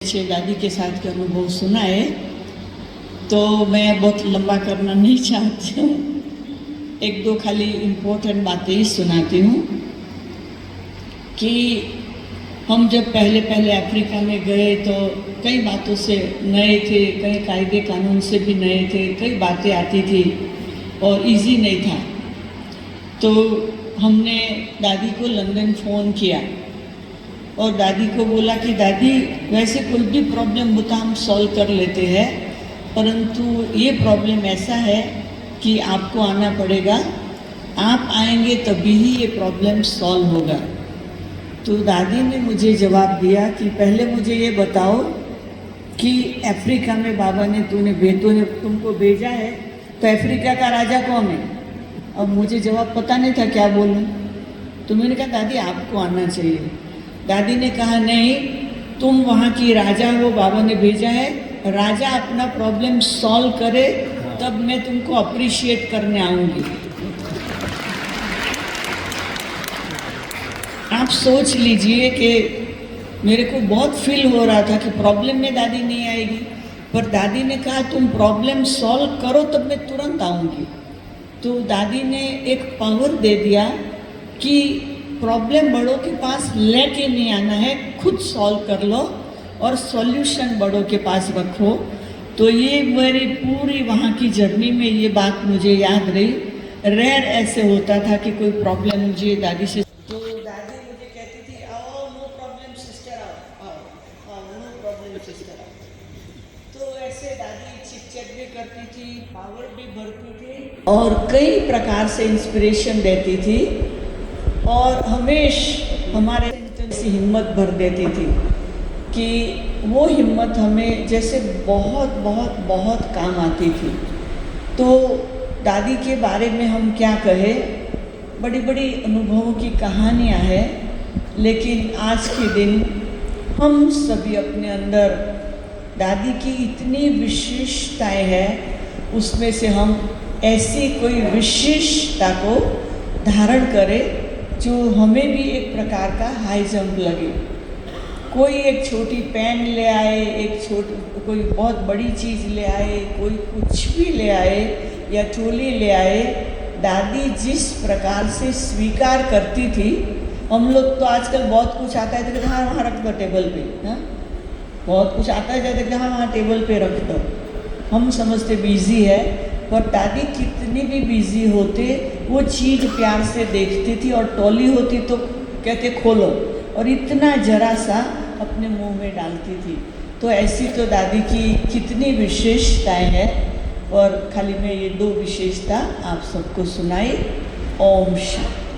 से दादी के साथ के अनुभव सुना है, तो मैं बहुत लंबा करना नहीं चाहती हूँ। एक दो खाली इम्पोर्टेंट बातें ही सुनाती हूँ कि हम जब पहले पहले अफ्रीका में गए तो कई बातों से नए थे, कई कायदे कानून से भी नए थे, कई बातें आती थी और इजी नहीं था। तो हमने दादी को लंदन फ़ोन किया और दादी को बोला कि दादी वैसे कोई भी प्रॉब्लम होता हम सॉल्व कर लेते हैं, परंतु ये प्रॉब्लम ऐसा है कि आपको आना पड़ेगा, आप आएंगे तभी ही ये प्रॉब्लम सॉल्व होगा। तो दादी ने मुझे जवाब दिया कि पहले मुझे ये बताओ कि अफ्रीका में बाबा ने तुमको भेजा है, तो अफ्रीका का राजा कौन है? अब मुझे जवाब पता नहीं था क्या बोलूं, तो मैंने कहा दादी आपको आना चाहिए। दादी ने कहा नहीं, तुम वहाँ की राजा हो, बाबा ने भेजा है, राजा अपना प्रॉब्लम सॉल्व करे तब मैं तुमको अप्रिशिएट करने आऊँगी। आप सोच लीजिए कि मेरे को बहुत फील हो रहा था कि प्रॉब्लम में दादी नहीं आएगी, पर दादी ने कहा तुम प्रॉब्लम सॉल्व करो तब मैं तुरंत आऊँगी। तो दादी ने एक पावर दे दिया कि प्रॉब्लम बड़ों के पास लेके नहीं आना है, खुद सॉल्व कर लो और सॉल्यूशन बड़ों के पास रखो। तो ये मेरी पूरी वहाँ की जर्नी में ये बात मुझे याद रही। रेयर ऐसे होता था कि कोई प्रॉब्लम मुझे दादी से, तो दादी मुझे कहती थी आओ नो प्रॉब्लम सिस्टर, आओ नो प्रॉब्लम सिस्टर आओ। तो ऐसे दादी चिट चैट भी करती थी, पावर भी भरती थी और कई प्रकार से इंस्पिरेशन देती थी और हमेशा हमारे से हिम्मत भर देती थी कि वो हिम्मत हमें जैसे बहुत बहुत बहुत काम आती थी। तो दादी के बारे में हम क्या कहें, बड़ी बड़ी अनुभवों की कहानियाँ हैं, लेकिन आज के दिन हम सभी अपने अंदर दादी की इतनी विशेषताएं हैं, उसमें से हम ऐसी कोई विशेषता को धारण करें जो हमें भी एक प्रकार का हाई जंप लगे। कोई एक छोटी पेन ले आए, कोई बहुत बड़ी चीज़ ले आए, कोई कुछ भी ले आए या टोली ले आए, दादी जिस प्रकार से स्वीकार करती थी। हम लोग तो आजकल बहुत कुछ आता है तो हाँ वहाँ रख दो टेबल पे, हाँ बहुत कुछ आता है जाते हाँ वहाँ टेबल पे रख दो, हम समझते बिजी है, पर दादी कितनी भी बिजी होते वो चीज़ प्यार से देखती थी और टोली होती तो कहते खोलो, और इतना जरा सा अपने मुंह में डालती थी। तो ऐसी तो दादी की कितनी विशेषताएं हैं, और खाली मैं ये दो विशेषता आप सबको सुनाई। ओम शांति।